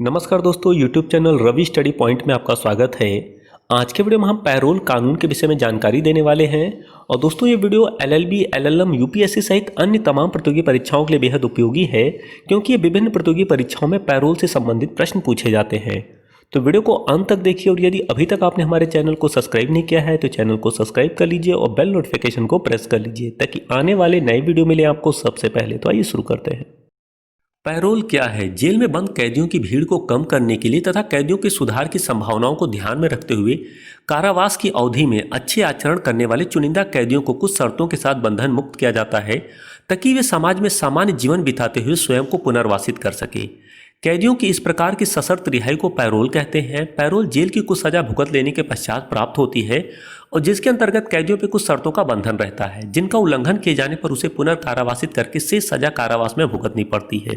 नमस्कार दोस्तों, YouTube channel Ravi study point में आपका स्वागत है। आज के वीडियो में हम पैरोल कानून के विषय में जानकारी देने वाले हैं। और दोस्तों ये वीडियो LLB, LLM, UPSC सहित अन्य तमाम प्रतियोगी परीक्षाओं के लिए बेहद उपयोगी है, क्योंकि ये विभिन्न प्रतियोगी परीक्षाओं में पैरोल से संबंधित प्रश्न पूछे जाते हैं। तो वीडियो को अंत तक देखिए, और यदि अभी तक आपने हमारे चैनल को सब्सक्राइब नहीं किया है तो चैनल को सब्सक्राइब कर लीजिए और बेल नोटिफिकेशन को प्रेस कर लीजिए, ताकि आने वाले नए वीडियो मिले आपको सबसे पहले। तो आइए शुरू करते हैं। पैरोल क्या है? जेल में बंद कैदियों की भीड़ को कम करने के लिए तथा कैदियों के सुधार की संभावनाओं को ध्यान में रखते हुए कारावास की अवधि में अच्छे आचरण करने वाले चुनिंदा कैदियों को कुछ शर्तों के साथ बंधन मुक्त किया जाता है, ताकि वे समाज में सामान्य जीवन बिताते हुए स्वयं को पुनर्वासित कर सके। कैदियों की इस प्रकार की सशर्त रिहाई को पैरोल कहते हैं। पैरोल जेल की कुछ सजा भुगत लेने के पश्चात प्राप्त होती है, और जिसके अंतर्गत कैदियों पर कुछ शर्तों का बंधन रहता है, जिनका उल्लंघन किए जाने पर उसे पुनर्कारावासित करके शेष सजा कारावास में भुगतनी पड़ती है।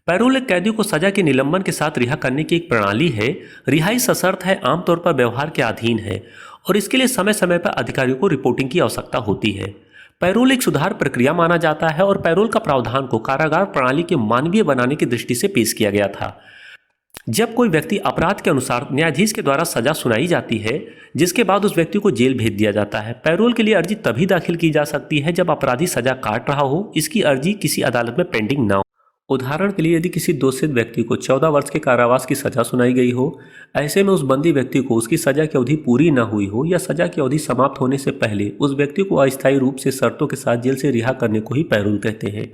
पैरोल एक कैदी को सजा के निलंबन के साथ रिहा करने की एक प्रणाली है। रिहाई सशर्त है, आमतौर पर व्यवहार के अधीन है, और इसके लिए समय समय पर अधिकारियों को रिपोर्टिंग की आवश्यकता होती है। पैरोल एक सुधार प्रक्रिया माना जाता है, और पैरोल का प्रावधान को कारागार प्रणाली के मानवीय बनाने की दृष्टि से पेश किया गया था। जब कोई व्यक्ति अपराध के अनुसार न्यायाधीश के द्वारा सजा सुनाई जाती है, जिसके बाद उस व्यक्ति को जेल भेज दिया जाता है। पैरोल के लिए अर्जी तभी दाखिल की जा सकती है जब अपराधी सजा काट रहा हो, इसकी अर्जी किसी अदालत में पेंडिंग न हो। उदाहरण के लिए, यदि किसी दोषित व्यक्ति को 14 वर्ष के कारावास की सजा सुनाई गई हो, ऐसे में उस बंदी व्यक्ति को उसकी सजा की अवधि पूरी न हुई हो, या सजा की अवधि समाप्त होने से पहले उस व्यक्ति को अस्थायी रूप से शर्तों के साथ जेल से रिहा करने को ही पैरोल कहते हैं।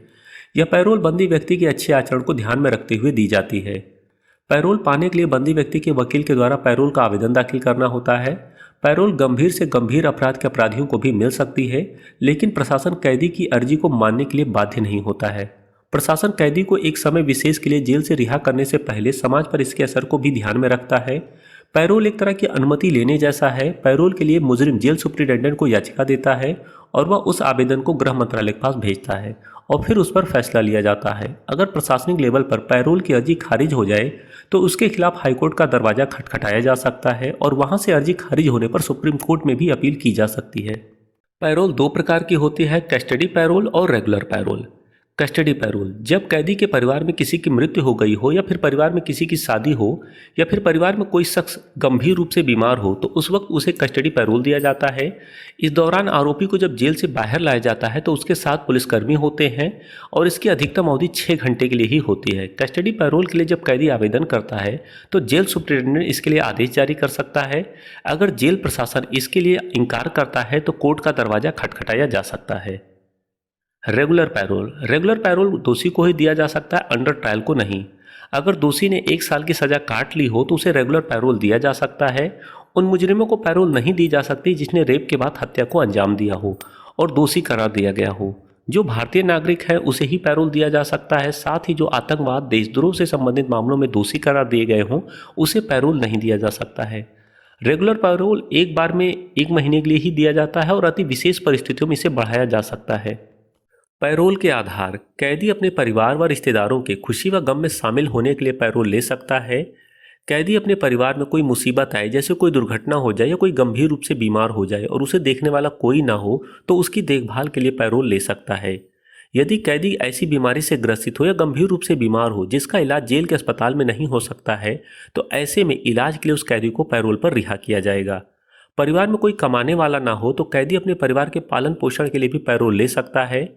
यह पैरोल बंदी व्यक्ति के अच्छे आचरण को ध्यान में रखते हुए दी जाती है। पैरोल पाने के लिए बंदी व्यक्ति के वकील के द्वारा पैरोल का आवेदन दाखिल करना होता है। पैरोल गंभीर से गंभीर अपराध के अपराधियों को भी मिल सकती है, लेकिन प्रशासन कैदी की अर्जी को मानने के लिए बाध्य नहीं होता है। प्रशासन कैदी को एक समय विशेष के लिए जेल से रिहा करने से पहले समाज पर इसके असर को भी ध्यान में रखता है। पैरोल एक तरह की अनुमति लेने जैसा है। पैरोल के लिए मुजरिम जेल सुप्रिटेंडेंट को याचिका देता है, और वह उस आवेदन को गृह मंत्रालय के पास भेजता है, और फिर उस पर फैसला लिया जाता है। अगर प्रशासनिक लेवल पर पैरोल की अर्जी खारिज हो जाए तो उसके खिलाफ हाईकोर्ट का दरवाजा खटखटाया जा सकता है, और वहां से अर्जी खारिज होने पर सुप्रीम कोर्ट में भी अपील की जा सकती है। पैरोल दो प्रकार की होती है, कस्टडी पैरोल और रेगुलर पैरोल। कस्टडी पैरोल, जब कैदी के परिवार में किसी की मृत्यु हो गई हो, या फिर परिवार में किसी की शादी हो, या फिर परिवार में कोई शख्स गंभीर रूप से बीमार हो, तो उस वक्त उसे कस्टडी पैरोल दिया जाता है। इस दौरान आरोपी को जब जेल से बाहर लाया जाता है तो उसके साथ पुलिसकर्मी होते हैं, और इसकी अधिकतम अवधि 6 घंटे के लिए ही होती है। कस्टडी पैरोल के लिए जब कैदी आवेदन करता है तो जेल सुप्रिटेंडेंट इसके लिए आदेश जारी कर सकता है। अगर जेल प्रशासन इसके लिए इनकार करता है तो कोर्ट का दरवाजा खटखटाया जा सकता है। रेगुलर पैरोल दोषी को ही दिया जा सकता है, अंडर ट्रायल को नहीं। अगर दोषी ने 1 साल की सजा काट ली हो तो उसे रेगुलर पैरोल दिया जा सकता है। उन मुजरिमों को पैरोल नहीं दी जा सकती जिसने रेप के बाद हत्या को अंजाम दिया हो और दोषी करार दिया गया हो। जो भारतीय नागरिक है उसे ही पैरोल दिया जा सकता है। साथ ही जो आतंकवाद, देशद्रोह से संबंधित मामलों में दोषी करार दिए गए हों, उसे पैरोल नहीं दिया जा सकता है। रेगुलर पैरोल एक बार में 1 महीने के लिए ही दिया जाता है, और अति विशेष परिस्थितियों में इसे बढ़ाया जा सकता है। पैरोल के आधार, कैदी अपने परिवार व रिश्तेदारों के खुशी व गम में शामिल होने के लिए पैरोल ले सकता है। कैदी अपने परिवार में कोई मुसीबत आए, जैसे कोई दुर्घटना हो जाए या कोई गंभीर रूप से बीमार हो जाए और उसे देखने वाला कोई ना हो, तो उसकी देखभाल के लिए पैरोल ले सकता है। यदि कैदी ऐसी बीमारी से ग्रसित हो या गंभीर रूप से बीमार हो जिसका इलाज जेल के अस्पताल में नहीं हो सकता है, तो ऐसे में इलाज के लिए उस कैदी को पैरोल पर रिहा किया जाएगा। परिवार में कोई कमाने वाला ना हो तो कैदी अपने परिवार के पालन पोषण के लिए भी पैरोल ले सकता है।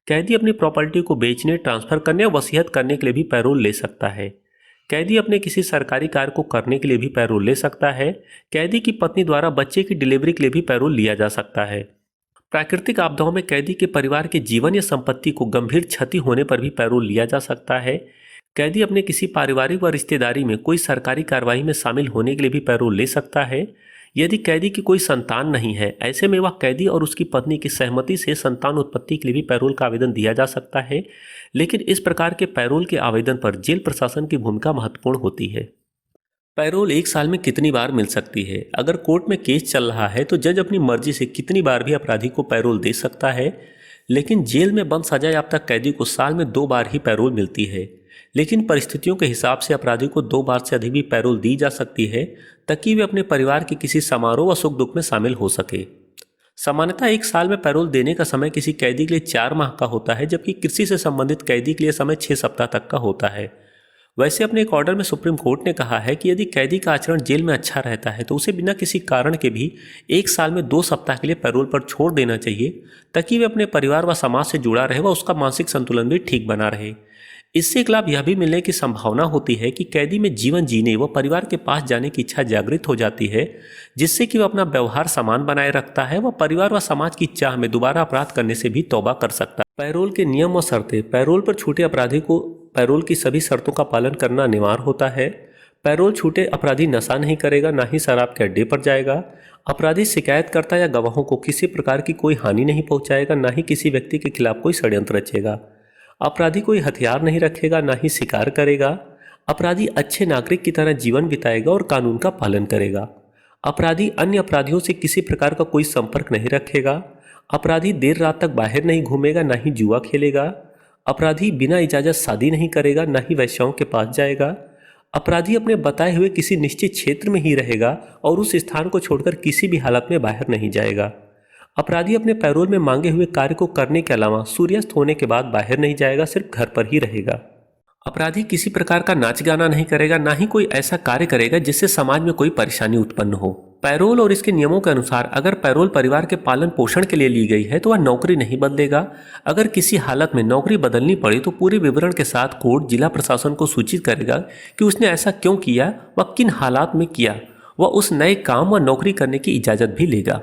कैदी अपनी प्रॉपर्टी को बेचने, ट्रांसफर करने और वसीयत करने के लिए भी पैरोल ले सकता है। कैदी अपने किसी सरकारी कार्य को करने के लिए भी पैरोल ले सकता है। कैदी की पत्नी द्वारा बच्चे की डिलीवरी के लिए भी पैरोल लिया जा सकता है। प्राकृतिक आपदाओं में कैदी के परिवार के जीवन या संपत्ति को गंभीर क्षति होने पर भी पैरोल लिया जा सकता है। कैदी अपने किसी पारिवारिक व रिश्तेदारी में कोई सरकारी कार्रवाई में शामिल होने के लिए भी पैरोल ले सकता है। यदि कैदी की कोई संतान नहीं है, ऐसे में वह कैदी और उसकी पत्नी की सहमति से संतान उत्पत्ति के लिए भी पैरोल का आवेदन दिया जा सकता है। लेकिन इस प्रकार के पैरोल के आवेदन पर जेल प्रशासन की भूमिका महत्वपूर्ण होती है। पैरोल 1 साल में कितनी बार मिल सकती है? अगर कोर्ट में केस चल रहा है तो जज अपनी मर्जी से कितनी बार भी अपराधी को पैरोल दे सकता है। लेकिन जेल में बंद सजायाफ्ता कैदी को साल में 2 बार ही पैरोल मिलती है। लेकिन परिस्थितियों के हिसाब से अपराधी को 2 बार से अधिक भी पैरोल दी जा सकती है, ताकि वे अपने परिवार के किसी समारोह व सुख दुख में शामिल हो सके। सामान्यतः 1 साल में पैरोल देने का समय किसी कैदी के लिए 4 माह का होता है, जबकि कृषि से संबंधित कैदी के लिए समय 6 सप्ताह तक का होता है। वैसे अपने एक ऑर्डर में सुप्रीम कोर्ट ने कहा है कि यदि कैदी का आचरण जेल में अच्छा रहता है तो उसे बिना किसी कारण के भी 1 साल में 2 सप्ताह के लिए पैरोल पर छोड़ देना चाहिए, ताकि वे अपने परिवार व समाज से जुड़ा रहे व उसका मानसिक संतुलन भी ठीक बना रहे। इससे एक लाभ यह भी मिलने की संभावना होती है कि कैदी में जीवन जीने व परिवार के पास जाने की इच्छा जागृत हो जाती है, जिससे कि वह अपना व्यवहार समान बनाए रखता है व परिवार व समाज की चाह में दोबारा अपराध करने से भी तौबा कर सकता है। पैरोल के नियम व शर्तें। पैरोल पर छूटे अपराधी को पैरोल की सभी शर्तों का पालन करना अनिवार्य होता है। पैरोल छूटे अपराधी नशा नहीं करेगा, ना ही शराब के अड्डे पर जाएगा। अपराधी शिकायतकर्ता या गवाहों को किसी प्रकार की कोई हानि नहीं पहुंचाएगा, ना ही किसी व्यक्ति के खिलाफ कोई षड्यंत्र रचेगा। अपराधी कोई हथियार नहीं रखेगा, ना ही शिकार करेगा। अपराधी अच्छे नागरिक की तरह जीवन बिताएगा और कानून का पालन करेगा। अपराधी अन्य अपराधियों से किसी प्रकार का कोई संपर्क नहीं रखेगा। अपराधी देर रात तक बाहर नहीं घूमेगा, ना ही जुआ खेलेगा। अपराधी बिना इजाज़त शादी नहीं करेगा, ना ही वेश्याओं के पास जाएगा। अपराधी अपने बताए हुए किसी निश्चित क्षेत्र में ही रहेगा और उस स्थान को छोड़कर किसी भी हालत में बाहर नहीं जाएगा। अपराधी अपने पैरोल में मांगे हुए कार्य को करने के अलावा सूर्यास्त होने के बाद बाहर नहीं जाएगा, सिर्फ घर पर ही रहेगा। अपराधी किसी प्रकार का नाच गाना नहीं करेगा, ना ही कोई ऐसा कार्य करेगा जिससे समाज में कोई परेशानी उत्पन्न हो। पैरोल और इसके नियमों के अनुसार अगर पैरोल परिवार के पालन पोषण के लिए ली गई है तो वह नौकरी नहीं बदलेगा। अगर किसी हालत में नौकरी बदलनी पड़े तो पूरे विवरण के साथ कोर्ट जिला प्रशासन को सूचित करेगा कि उसने ऐसा क्यों किया व किन हालात में किया। वह उस नए काम व नौकरी करने की इजाज़त भी लेगा।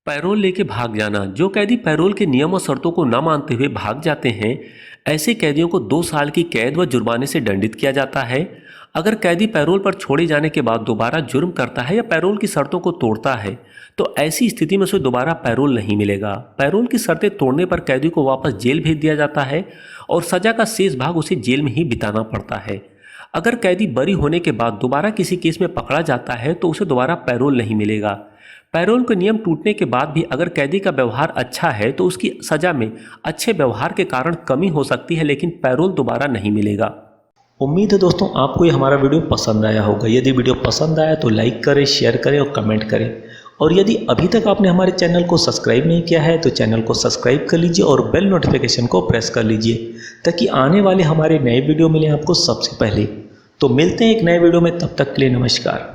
पैरोल लेके भाग जाना। जो कैदी पैरोल के नियम और शर्तों को न मानते हुए भाग जाते हैं, ऐसे कैदियों को 2 साल की कैद व जुर्माने से दंडित किया जाता है। अगर कैदी पैरोल पर छोड़े जाने के बाद दोबारा जुर्म करता है या पैरोल की शर्तों को तोड़ता है तो ऐसी स्थिति में उसे दोबारा पैरोल नहीं मिलेगा। पैरोल की शर्तें तोड़ने पर कैदी को वापस जेल भेज दिया जाता है और सजा का शेष भाग उसे जेल में ही बिताना पड़ता है। अगर कैदी बरी होने के बाद दोबारा किसी केस में पकड़ा जाता है तो उसे दोबारा पैरोल नहीं मिलेगा। पैरोल के नियम टूटने के बाद भी अगर कैदी का व्यवहार अच्छा है तो उसकी सजा में अच्छे व्यवहार के कारण कमी हो सकती है, लेकिन पैरोल दोबारा नहीं मिलेगा। उम्मीद है दोस्तों आपको ये हमारा वीडियो पसंद आया होगा। यदि वीडियो पसंद आया तो लाइक करें, शेयर करें और कमेंट करें। और यदि अभी तक आपने हमारे चैनल को सब्सक्राइब नहीं किया है तो चैनल को सब्सक्राइब कर लीजिए और बेल नोटिफिकेशन को प्रेस कर लीजिए, ताकि आने वाले हमारे नए वीडियो मिले आपको सबसे पहले। तो मिलते हैं एक नए वीडियो में, तब तक के लिए नमस्कार।